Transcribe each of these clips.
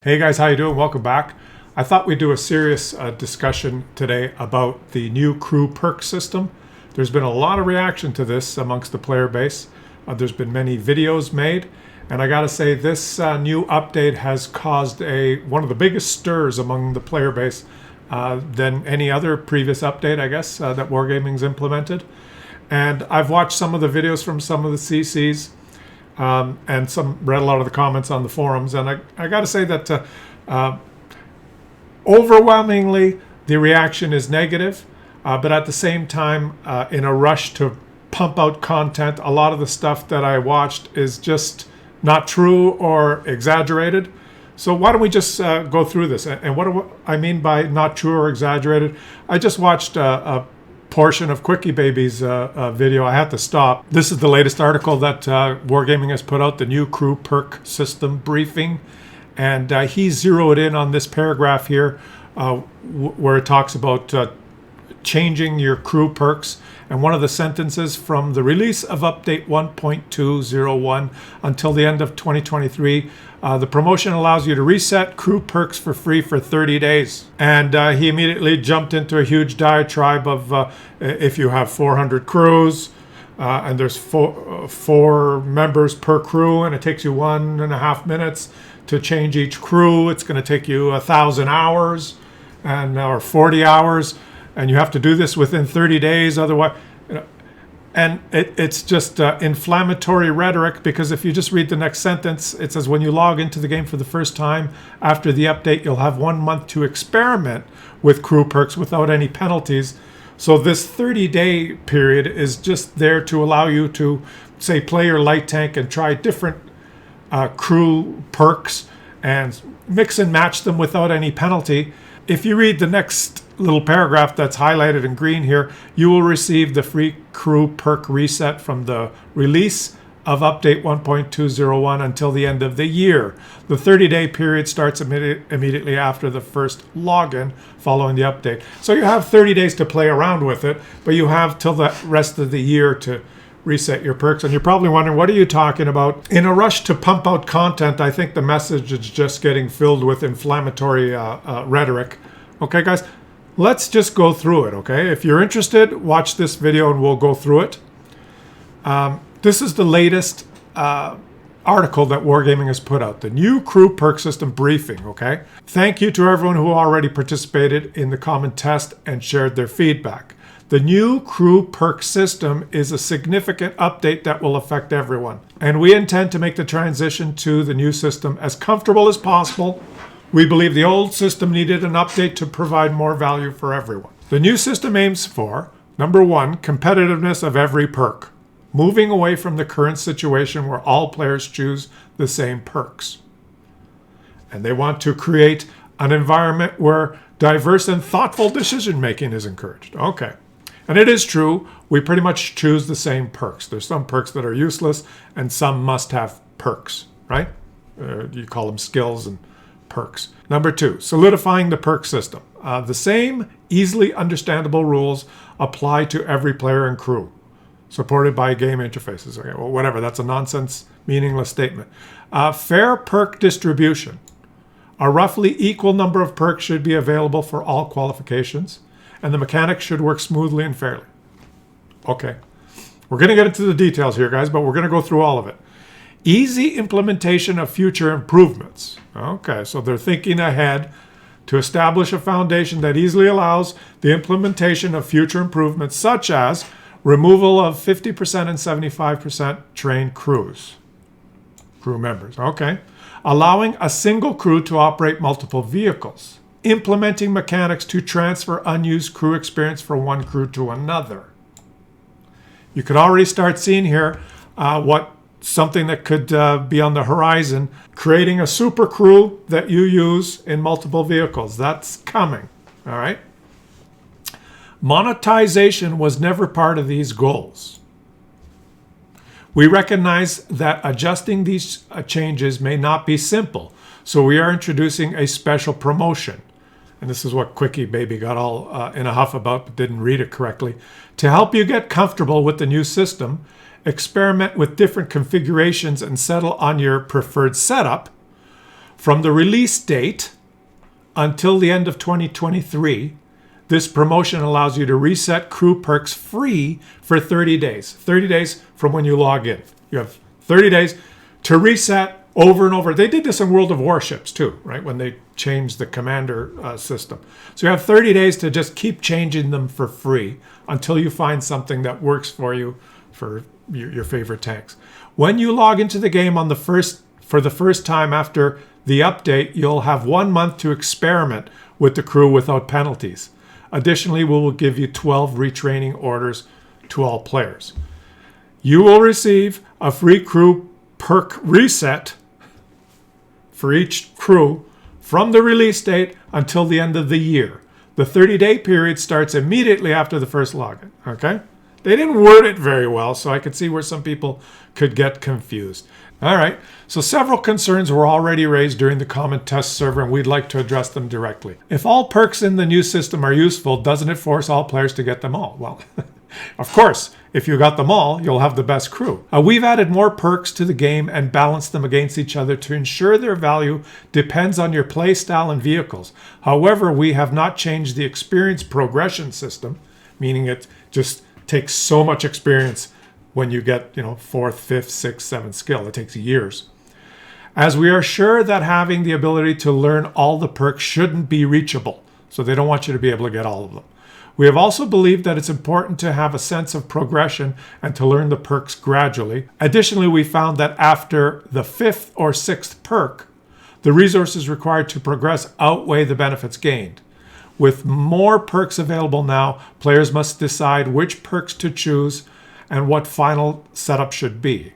Hey guys, how you doing? Welcome back. I thought we'd do a serious discussion today about the new crew perk system. There's been a lot of reaction to this amongst the player base. There's been many videos made, and I gotta say this new update has caused one of the biggest stirs among the player base than any other previous update, I guess, that Wargaming's implemented. And I've watched some of the videos from some of the CCs. And read a lot of the comments on the forums, and I got to say that overwhelmingly the reaction is negative, but at the same time, in a rush to pump out content, a lot of the stuff that I watched is just not true or exaggerated. So why don't we just go through this? And what do I mean by not true or exaggerated? I just watched a portion of Quickie Baby's video. I had to stop. This is the latest article that Wargaming has put out, the new crew perk system briefing, and he zeroed in on this paragraph here where it talks about changing your crew perks, and one of the sentences: from the release of update 1.201 until the end of 2023, the promotion allows you to reset crew perks for free for 30 days. And he immediately jumped into a huge diatribe of if you have 400 crews and there's four members per crew, and it takes you 1.5 minutes to change each crew, it's going to take you 1,000 hours or 40 hours. And you have to do this within 30 days, otherwise, and it's just inflammatory rhetoric, because if you just read the next sentence, it says when you log into the game for the first time after the update, you'll have 1 month to experiment with crew perks without any penalties. So this 30-day period is just there to allow you to, say, play your light tank and try different crew perks and mix and match them without any penalty. If you read the next little paragraph that's highlighted in green here, you will receive the free crew perk reset from the release of update 1.201 until the end of the year. The 30-day period starts immediately after the first login following the update. So you have 30 days to play around with it, but you have till the rest of the year to reset your perks. And you're probably wondering, what are you talking about? In a rush to pump out content, I think the message is just getting filled with inflammatory rhetoric. Okay, guys? Let's just go through it, okay? If you're interested, watch this video and we'll go through it. This is the latest article that Wargaming has put out, the new crew perk system briefing, okay? Thank you to everyone who already participated in the common test and shared their feedback. The new crew perk system is a significant update that will affect everyone, and we intend to make the transition to the new system as comfortable as possible. We believe the old system needed an update to provide more value for everyone. The new system aims for, number one, competitiveness of every perk, moving away from the current situation where all players choose the same perks. And they want to create an environment where diverse and thoughtful decision making is encouraged. Okay. And it is true, we pretty much choose the same perks. There's some perks that are useless and some must-have perks, right? You call them skills and perks. Number two, solidifying the perk system. The same easily understandable rules apply to every player and crew, supported by game interfaces. Okay, well, whatever, that's a nonsense, meaningless statement. Fair perk distribution. A roughly equal number of perks should be available for all qualifications, and the mechanics should work smoothly and fairly. Okay, we're going to get into the details here, guys, but we're going to go through all of it. Easy implementation of future improvements. Okay, so they're thinking ahead to establish a foundation that easily allows the implementation of future improvements, such as removal of 50% and 75% trained crew members. Okay, allowing a single crew to operate multiple vehicles, implementing mechanics to transfer unused crew experience from one crew to another. You could already start seeing here something that could be on the horizon, creating a super crew that you use in multiple vehicles. That's coming, all right? Monetization was never part of these goals. We recognize that adjusting these changes may not be simple, so we are introducing a special promotion. And this is what Quickie Baby got all in a huff about, but didn't read it correctly. To help you get comfortable with the new system, experiment with different configurations and settle on your preferred setup, From the release date until the end of 2023, this promotion allows you to reset crew perks free for 30 days. 30 days from when you log in. You have 30 days to reset over and over. They did this in World of Warships too, right? When they changed the commander system. So you have 30 days to just keep changing them for free until you find something that works for you for your favorite tanks. When you log into the game for the first time after the update, you'll have 1 month to experiment with the crew without penalties. Additionally, we will give you 12 retraining orders to all players. You will receive a free crew perk reset for each crew from the release date until the end of the year. The 30-day period starts immediately after the first login. Okay? They didn't word it very well, so I could see where some people could get confused. All right, so several concerns were already raised during the common test server, and we'd like to address them directly. If all perks in the new system are useful, doesn't it force all players to get them all? Well, of course, if you got them all, you'll have the best crew. We've added more perks to the game and balanced them against each other to ensure their value depends on your play style and vehicles. However, we have not changed the experience progression system, meaning it just takes so much experience when you get, 4th, 5th, 6th, 7th skill. It takes years. As we are sure that having the ability to learn all the perks shouldn't be reachable, so they don't want you to be able to get all of them. We have also believed that it's important to have a sense of progression and to learn the perks gradually. Additionally, we found that after the 5th or 6th perk, the resources required to progress outweigh the benefits gained. With more perks available now, players must decide which perks to choose and what final setup should be.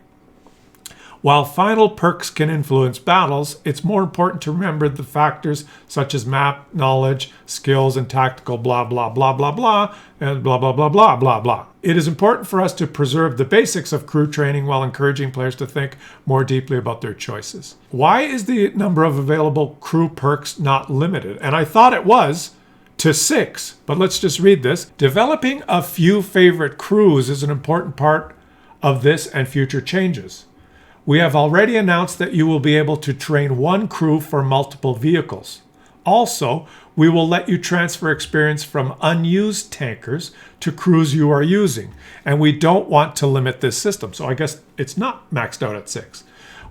While final perks can influence battles, it's more important to remember the factors such as map, knowledge, skills, and tactical blah, blah, blah, blah, blah, and blah, blah, blah, blah, blah, blah. It is important for us to preserve the basics of crew training while encouraging players to think more deeply about their choices. Why is the number of available crew perks not limited? And I thought it was to 6, but let's just read this. Developing a few favorite crews is an important part of this and future changes. We have already announced that you will be able to train one crew for multiple vehicles. Also, we will let you transfer experience from unused tankers to crews you are using, and we don't want to limit this system, so I guess it's not maxed out at 6.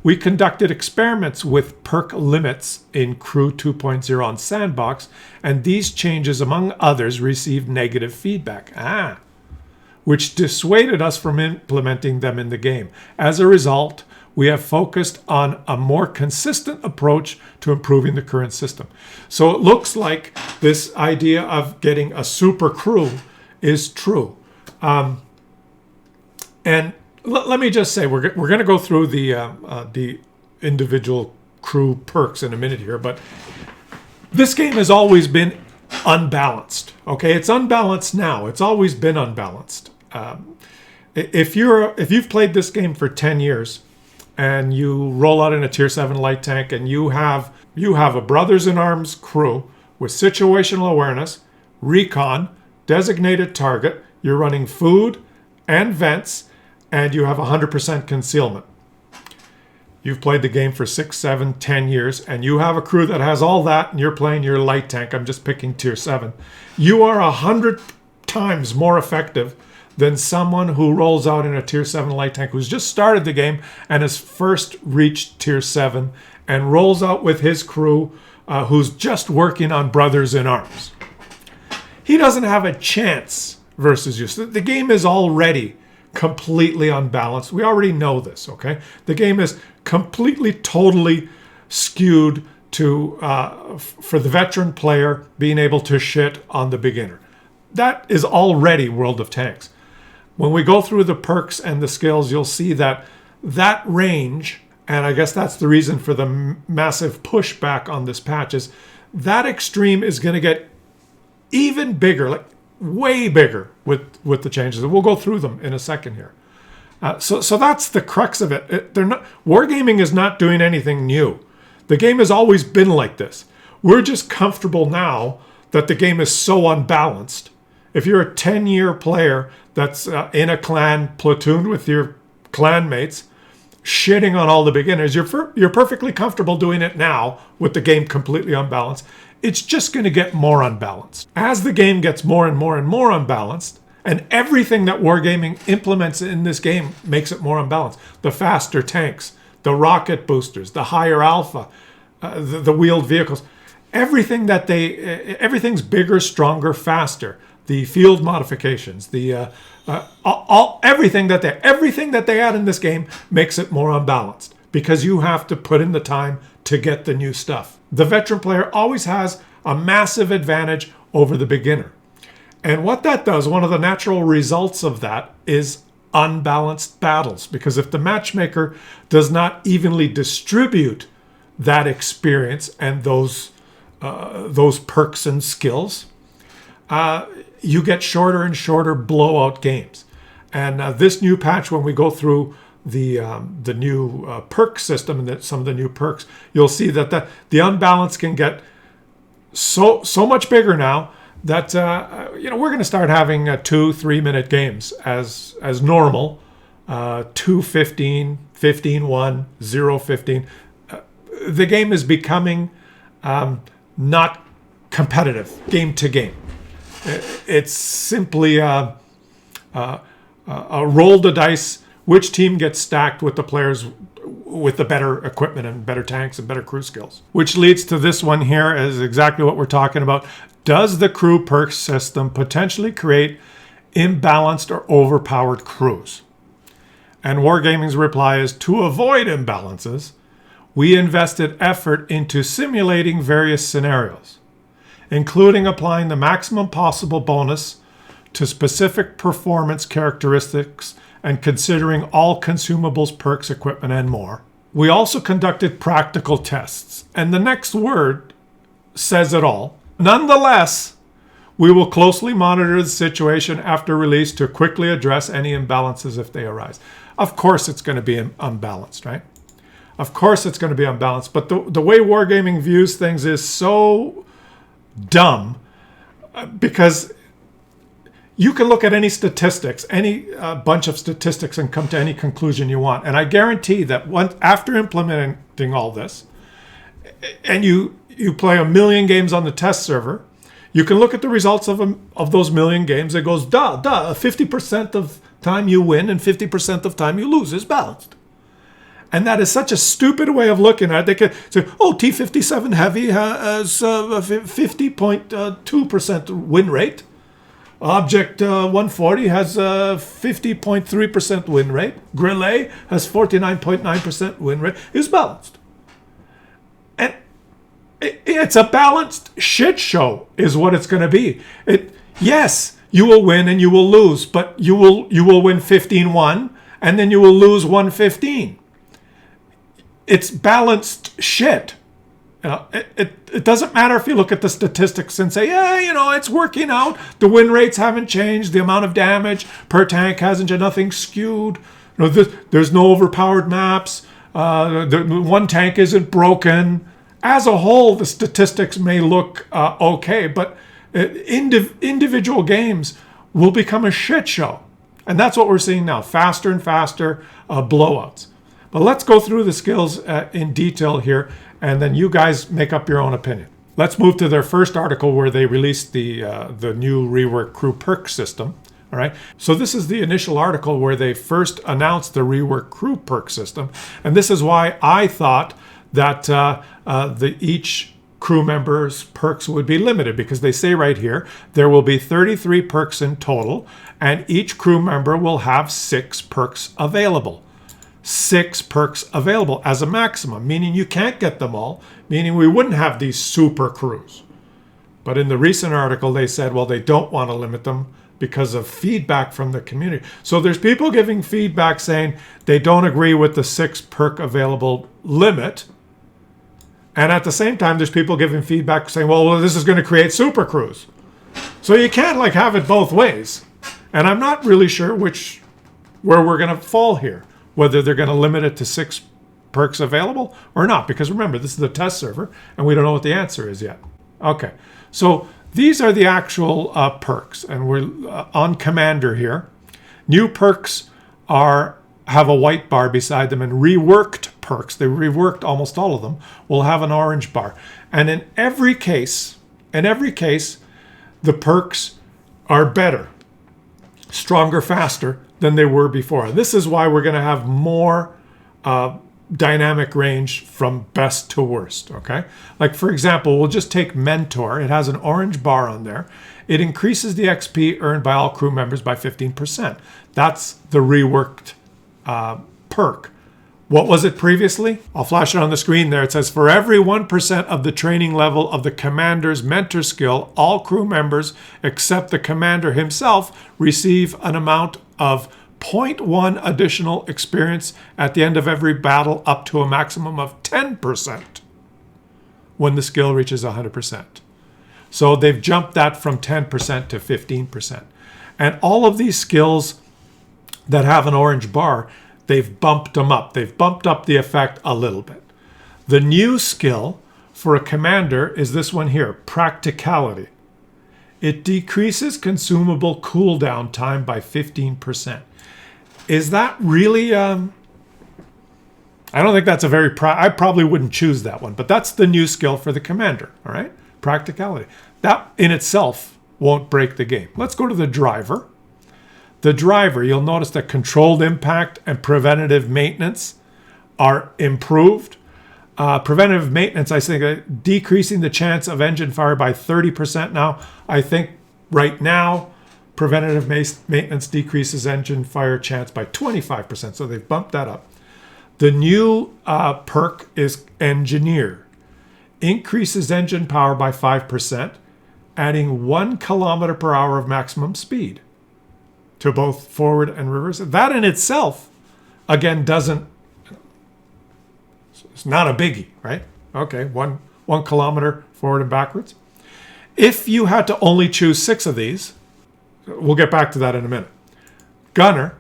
We conducted experiments with perk limits in Crew 2.0 on Sandbox, and these changes, among others, received negative feedback, which dissuaded us from implementing them in the game. As a result, we have focused on a more consistent approach to improving the current system. So it looks like this idea of getting a super crew is true. And let me just say, we're going to go through the individual crew perks in a minute here, but this game has always been unbalanced. Okay, it's unbalanced now. It's always been unbalanced. If you've played this game for 10 years and you roll out in a tier 7 light tank and you have a brothers in arms crew with situational awareness, recon, designated target, you're running food and vents, and you have 100% concealment. You've played the game for 6, 7, 10 years, and you have a crew that has all that, and you're playing your light tank. I'm just picking tier 7. You are 100 times more effective than someone who rolls out in a tier 7 light tank who's just started the game and has first reached tier 7 and rolls out with his crew who's just working on brothers in arms. He doesn't have a chance versus you. So the game is already completely unbalanced. We already know this, okay? The game is completely, totally skewed to for the veteran player being able to shit on the beginner. That is already World of Tanks. When we go through the perks and the skills, you'll see that range, and I guess that's the reason for the massive pushback on this patch, is that extreme is going to get even bigger, like way bigger with the changes. And we'll go through them in a second here. So that's the crux of it. Wargaming is not doing anything new. The game has always been like this. We're just comfortable now that the game is so unbalanced. If you're a 10-year player that's in a clan platoon with your clan mates, shitting on all the beginners. You're perfectly comfortable doing it now with the game completely unbalanced. It's just going to get more unbalanced. As the game gets more and more and more unbalanced, and everything that Wargaming implements in this game makes it more unbalanced. The faster tanks, the rocket boosters, the higher alpha, the wheeled vehicles. Everything's bigger, stronger, faster. The field modifications, everything that they add in this game makes it more unbalanced because you have to put in the time to get the new stuff. The veteran player always has a massive advantage over the beginner. And what that does, one of the natural results of that is unbalanced battles. Because if the matchmaker does not evenly distribute that experience and those perks and skills, you get shorter and shorter blowout games. And this new patch, when we go through the new perk system and some of the new perks, you'll see that the unbalance can get so much bigger now that we're going to start having 2-3 minute games as normal. 2-15, 15-1, 0-15. The game is becoming not competitive game to game. It's simply a roll the dice. Which team gets stacked with the players with the better equipment and better tanks and better crew skills? Which leads to this one here is exactly what we're talking about. Does the crew perk system potentially create imbalanced or overpowered crews? And Wargaming's reply is, to avoid imbalances, we invested effort into simulating various scenarios, including applying the maximum possible bonus to specific performance characteristics and considering all consumables, perks, equipment, and more. We also conducted practical tests, and the next word says it all. Nonetheless, we will closely monitor the situation after release to quickly address any imbalances if they arise. Of course it's going to be unbalanced, right? Of course it's going to be unbalanced, but the way Wargaming views things is so dumb because you can look at any statistics, any bunch of statistics, and come to any conclusion you want. And I guarantee that after implementing all this, and you play 1 million games on the test server, you can look at the results of those 1 million games. It goes, 50% of time you win and 50% of time you lose is balanced. And that is such a stupid way of looking at it. They could say, T-57 Heavy has 50.2% win rate. Object 140 has a 50.3% win rate. Grillet has 49.9% win rate. It's balanced. And it's a balanced shit show is what it's going to be. Yes, you will win and you will lose, but you will win 15-1 and then you will lose 1-15. It's balanced shit. It doesn't matter if you look at the statistics and say, it's working out. The win rates haven't changed. The amount of damage per tank hasn't changed. Nothing skewed. There's no overpowered maps. One tank isn't broken. As a whole, the statistics may look okay, but individual games will become a shit show. And that's what we're seeing now. Faster and faster blowouts. But let's go through the skills in detail here, and then you guys make up your own opinion. Let's move to their first article where they released the new reworked crew perk system. All right. So this is the initial article where they first announced the reworked crew perk system, and this is why I thought that each crew member's perks would be limited, because they say right here there will be 33 perks in total, and each crew member will have 6 perks available. 6 perks available as a maximum, meaning you can't get them all, meaning we wouldn't have these super crews. But in the recent article, they said, well, they don't want to limit them because of feedback from the community. So there's people giving feedback saying they don't agree with the 6 perk available limit. And at the same time, there's people giving feedback saying, well, this is going to create super crews. So you can't have it both ways. And I'm not really sure where we're going to fall here. Whether they're going to limit it to 6 perks available or not. Because remember, this is the test server, and we don't know what the answer is yet. Okay, so these are the actual perks, and we're on Commander here. New perks have a white bar beside them, and reworked perks, they reworked almost all of them, will have an orange bar. And in every case, the perks are better, stronger, faster than they were before. And this is why we're going to have more dynamic range from best to worst, okay? Like, for example, we'll just take Mentor. It has an orange bar on there. It increases the XP earned by all crew members by 15%. That's the reworked perk. What was it previously? I'll flash it on the screen there. It says, for every 1% of the training level of the commander's mentor skill, all crew members except the commander himself receive an amount of 0.1 additional experience at the end of every battle, up to a maximum of 10% when the skill reaches 100%. So they've jumped that from 10% to 15%. And all of these skills that have an orange bar, they've bumped them up. They've bumped up the effect a little bit. The new skill for a commander is this one here, Practicality. It decreases consumable cooldown time by 15%. Is that really... I don't think that's a very... I probably wouldn't choose that one, but that's the new skill for the commander, all right? Practicality. That in itself won't break the game. Let's go to the driver. The driver, you'll notice that controlled impact and preventative maintenance are improved. Preventative maintenance, I think, decreasing the chance of engine fire by 30% now. I think right now, preventative maintenance decreases engine fire chance by 25%. So they've bumped that up. The new perk is Engineer. Increases engine power by 5%, adding 1 kilometer per hour of maximum speed to both forward and reverse. That in itself, again, it's not a biggie, right? Okay, one kilometer forward and backwards. If you had to only choose 6 of these, we'll get back to that in a minute. Gunner,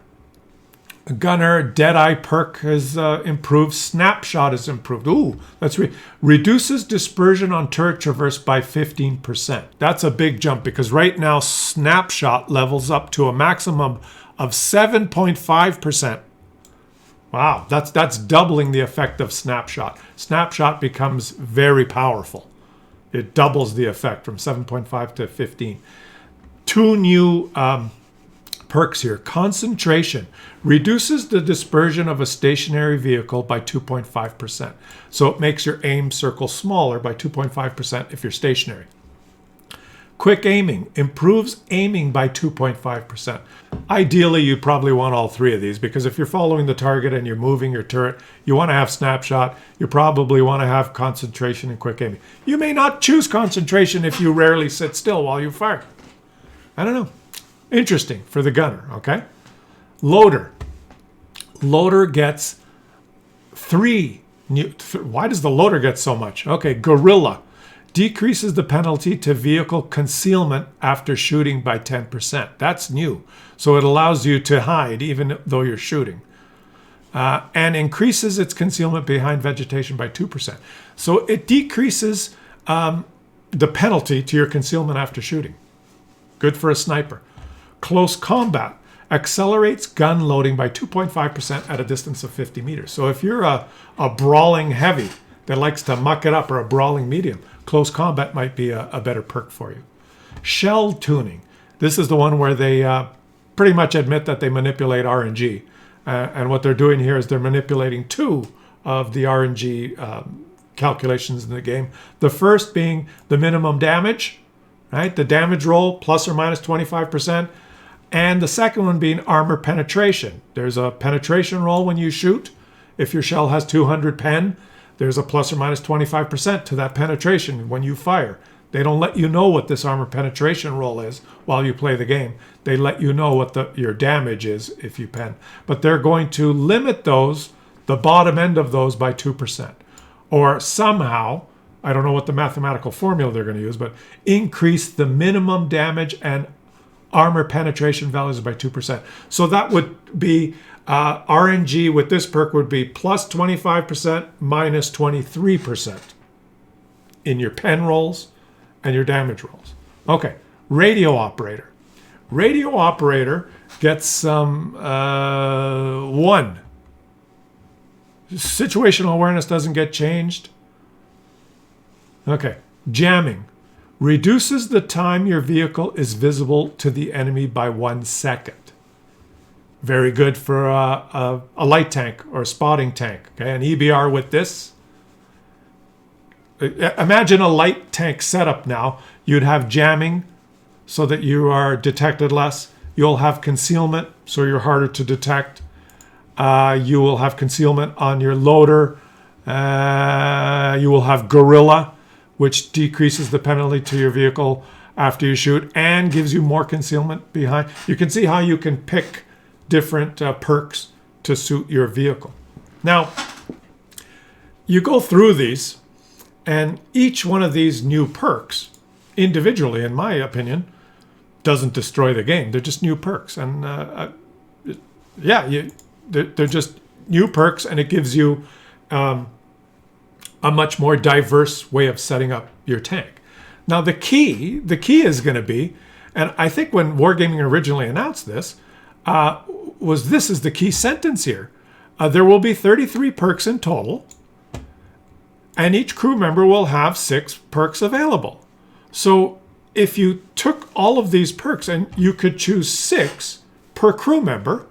Deadeye perk has improved. Snapshot is improved. Ooh, that's reduces dispersion on turret traverse by 15%. That's a big jump because right now Snapshot levels up to a maximum of 7.5%. Wow, that's doubling the effect of Snapshot. Snapshot becomes very powerful. It doubles the effect from 7.5 to 15. 2 new perks here. Concentration reduces the dispersion of a stationary vehicle by 2.5%. So it makes your aim circle smaller by 2.5% if you're stationary. Quick aiming improves aiming by 2.5%. Ideally, you probably want all 3 of these because if you're following the target and you're moving your turret, you want to have snapshot. You probably want to have concentration and quick aiming. You may not choose concentration if you rarely sit still while you fire. I don't know. Interesting for the gunner, okay? Loader gets 3 new... Why does the loader get so much? Okay, Gorilla decreases the penalty to vehicle concealment after shooting by 10%. That's new. So it allows you to hide even though you're shooting. And increases its concealment behind vegetation by 2%. So it decreases the penalty to your concealment after shooting. Good for a sniper. Close combat accelerates gun loading by 2.5% at a distance of 50 meters. So if you're a brawling heavy that likes to muck it up, or a brawling medium, close combat might be a better perk for you. Shell tuning. This is the one where they pretty much admit that they manipulate RNG. And what they're doing here is they're manipulating 2 of the RNG calculations in the game. The first being the minimum damage, right? The damage roll plus or minus 25%. And the second one being armor penetration. There's a penetration roll when you shoot. If your shell has 200 pen, there's a plus or minus 25% to that penetration when you fire. They don't let you know what this armor penetration roll is while you play the game. They let you know what your damage is if you pen. But they're going to limit those, the bottom end of those, by 2%. Or somehow, I don't know what the mathematical formula they're going to use, but increase the minimum damage and armor penetration values by 2%. So that would be RNG with this perk would be plus 25%, minus 23% in your pen rolls and your damage rolls. Okay, radio operator. Radio operator gets 1 Situational awareness doesn't get changed. Okay. Jamming. Reduces the time your vehicle is visible to the enemy by 1 second. Very good for a light tank or a spotting tank. Okay, an EBR with this. Imagine a light tank setup now. You'd have jamming so that you are detected less. You'll have concealment so you're harder to detect. You will have concealment on your loader. You will have gorilla, which decreases the penalty to your vehicle after you shoot and gives you more concealment behind. You can see how you can pick different perks to suit your vehicle. Now, you go through these, and each one of these new perks, individually, in my opinion, doesn't destroy the game. They're just new perks. And they're just new perks, and it gives you a much more diverse way of setting up your tank. Now, the key is going to be, and I think when Wargaming originally announced this, this is the key sentence here. There will be 33 perks in total, and each crew member will have 6 perks available. So if you took all of these perks and you could choose 6 per crew member,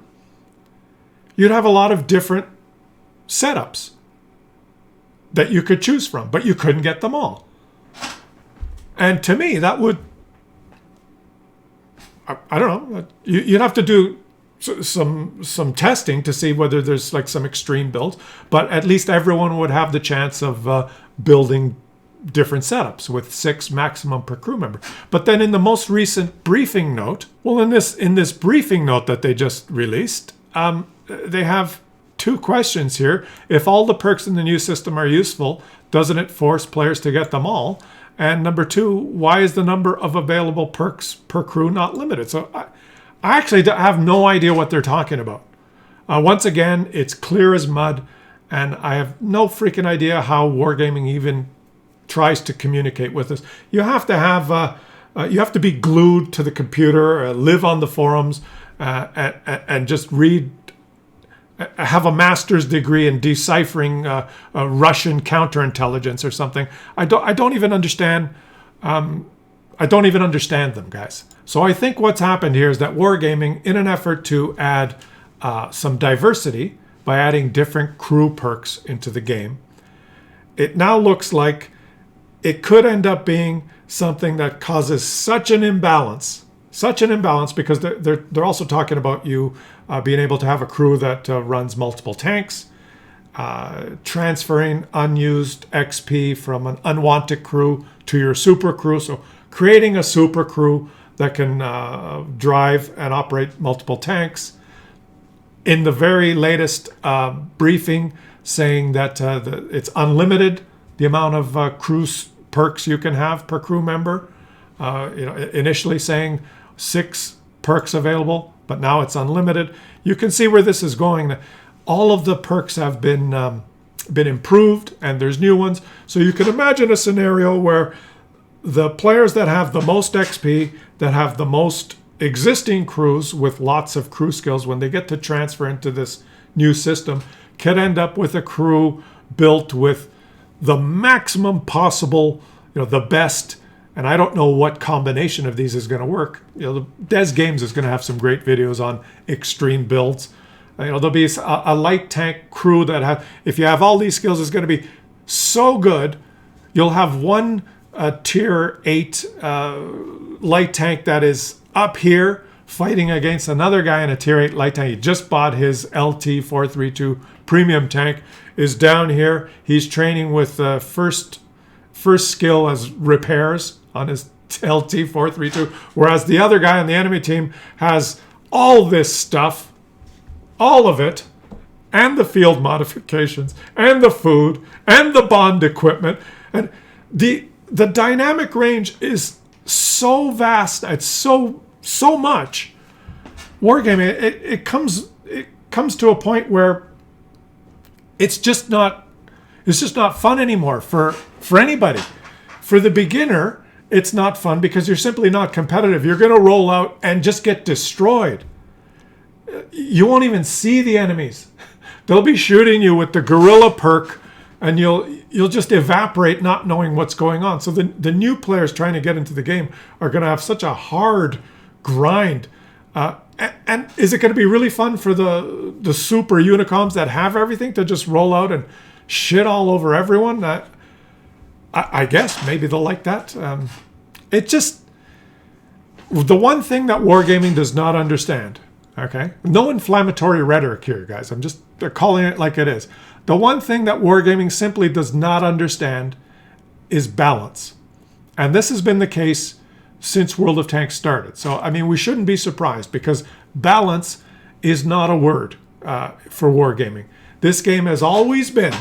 you'd have a lot of different setups that you could choose from, but you couldn't get them all. And to me, that would, I don't know, you'd have to do some testing to see whether there's like some extreme builds, but at least everyone would have the chance of building different setups with 6 maximum per crew member. But then in the most recent briefing note, in this briefing note that they just released, they have 2 questions here. If all the perks in the new system are useful, doesn't it force players to get them all? And number 2, why is the number of available perks per crew not limited? So I actually have no idea what they're talking about. Once again, it's clear as mud, and I have no freaking idea how Wargaming even tries to communicate with us. You have to be glued to the computer, live on the forums, and just read. Have a master's degree in deciphering Russian counterintelligence or something. I don't even understand. I don't even understand them, guys. So I think what's happened here is that Wargaming, in an effort to add some diversity by adding different crew perks into the game, it now looks like it could end up being something that causes such an imbalance because they're also talking about you being able to have a crew that runs multiple tanks, transferring unused XP from an unwanted crew to your super crew. So creating a super crew that can drive and operate multiple tanks. In the very latest briefing, saying that it's unlimited, the amount of crew perks you can have per crew member. Initially saying 6 perks available, but now it's unlimited. You can see where this is going. All of the perks have been improved, and there's new ones. So you can imagine a scenario where the players that have the most XP, that have the most existing crews with lots of crew skills, when they get to transfer into this new system, can end up with a crew built with the maximum possible, the best. And I don't know what combination of these is going to work. The Des Games is going to have some great videos on extreme builds. There'll be a light tank crew that if you have all these skills, is going to be so good. You'll have one tier 8 light tank that is up here fighting against another guy in a tier 8 light tank. He just bought his LT432 premium tank, is down here. He's training with first skill as repairs on his LT432, whereas the other guy on the enemy team has all this stuff, all of it, and the field modifications, and the food, and the bond equipment. And the dynamic range is so vast. It's so much. Wargaming, it comes to a point where it's just not fun anymore for anybody. For the beginner, it's not fun because you're simply not competitive. You're going to roll out and just get destroyed. You won't even see the enemies. They'll be shooting you with the gorilla perk, and you'll just evaporate not knowing what's going on. So the new players trying to get into the game are going to have such a hard grind. And is it going to be really fun for the super unicoms that have everything to just roll out and shit all over everyone? I guess maybe they'll like that. It just, the one thing that wargaming does not understand, okay? No inflammatory rhetoric here, guys. I'm just calling it like it is. The one thing that wargaming simply does not understand is balance. And this has been the case since World of Tanks started. So, I mean, we shouldn't be surprised because balance is not a word for wargaming. This game has always been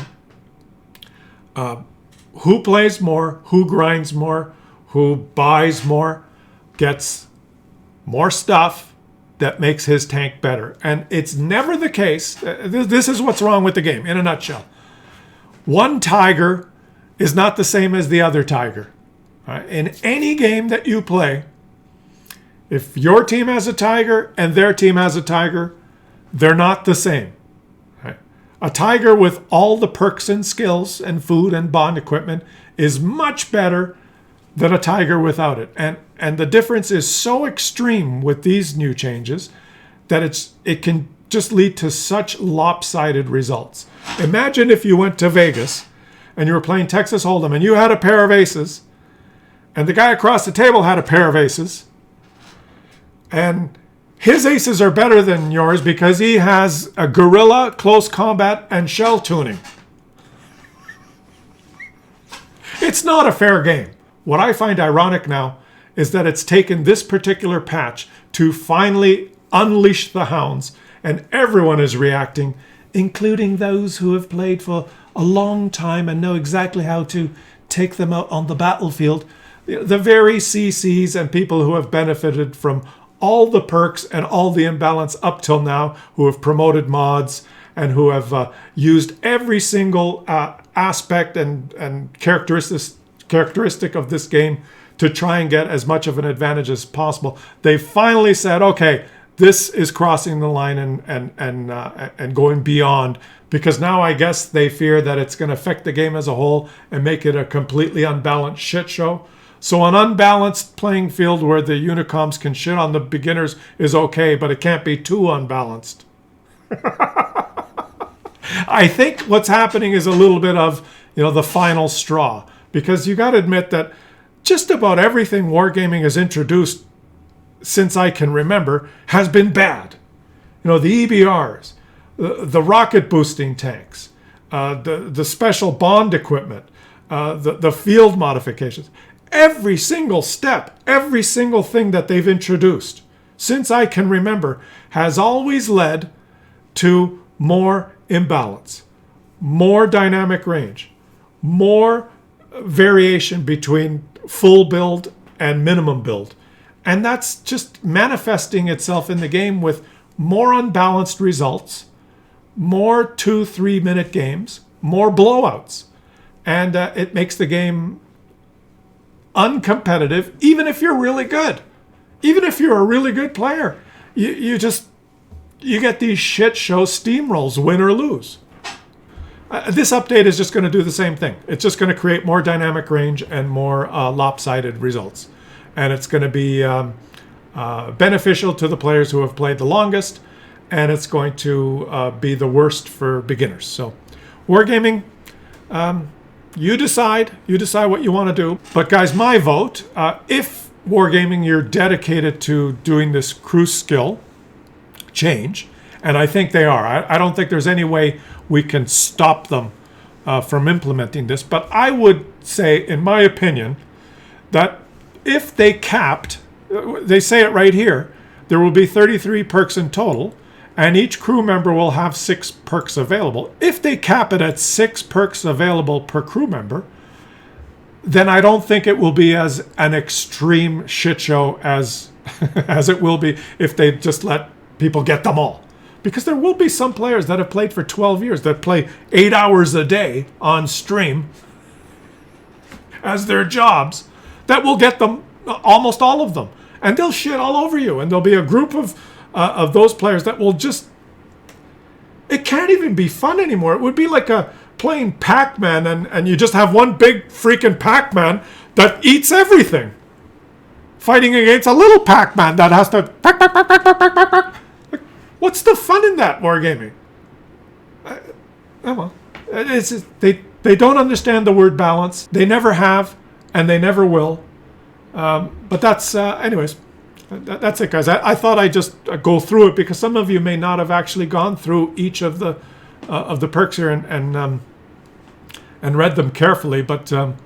who plays more, who grinds more, who buys more, gets more stuff that makes his tank better. And it's never the case. This is what's wrong with the game, in a nutshell. One tiger is not the same as the other tiger. In any game that you play, if your team has a tiger and their team has a tiger, they're not the same. A tiger with all the perks and skills and food and bond equipment is much better than a tiger without it. And the difference is so extreme with these new changes that it can just lead to such lopsided results. Imagine if you went to Vegas and you were playing Texas Hold'em and you had a pair of aces and the guy across the table had a pair of aces, and his aces are better than yours because he has a gorilla, close combat, and shell tuning. It's not a fair game. What I find ironic now is that it's taken this particular patch to finally unleash the hounds, and everyone is reacting, including those who have played for a long time and know exactly how to take them out on the battlefield. The very CCs and people who have benefited from all the perks and all the imbalance up till now, who have promoted mods and who have used every single aspect and characteristic of this game to try and get as much of an advantage as possible. They finally said, okay, this is crossing the line and going beyond, because now I guess they fear that it's going to affect the game as a whole and make it a completely unbalanced shit show. So an unbalanced playing field where the unicoms can shit on the beginners is okay, but it can't be too unbalanced. I think what's happening is a little bit of, the final straw, because you got to admit that just about everything wargaming has introduced since I can remember has been bad. The EBRs, the rocket boosting tanks, the special bond equipment, the field modifications. Every single step, every single thing that they've introduced since I can remember has always led to more imbalance, more dynamic range, more variation between full build and minimum build. And that's just manifesting itself in the game with more unbalanced results, more 2-3 minute games, more blowouts. And it makes the game uncompetitive, even if you're really good. Even if you're a really good player, you get these shit show steamrolls, win or lose. This update is just going to do the same thing. It's just going to create more dynamic range and more lopsided results. And it's going to be beneficial to the players who have played the longest, and it's going to be the worst for beginners. So wargaming, you decide what you want to do. But guys, my vote, if wargaming, you're dedicated to doing this cruise skill change, and I think they are. I don't think there's any way we can stop them from implementing this. But I would say, in my opinion, that if they capped, they say it right here, there will be 33 perks in total, and each crew member will have 6 perks available. If they cap it at 6 perks available per crew member, then I don't think it will be as an extreme shit show as as it will be if they just let people get them all. Because there will be some players that have played for 12 years that play 8 hours a day on stream as their jobs that will get them, almost all of them. And they'll shit all over you. And there'll be a group of those players that will just it can't even be fun anymore. It would be like playing Pac-Man and you just have one big freaking Pac-Man that eats everything. Fighting against a little Pac-Man that has to... Like, what's the fun in that wargaming? Well, they don't understand the word balance. They never have, and they never will. But that's... anyways, that's it, guys. I thought I'd just go through it because some of you may not have actually gone through each of the perks here and read them carefully. But let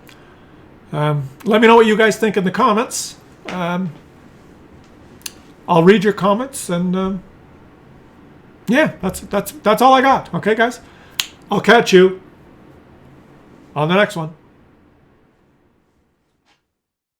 me know what you guys think in the comments. I'll read your comments, and yeah, that's all I got. Okay, guys, I'll catch you on the next one.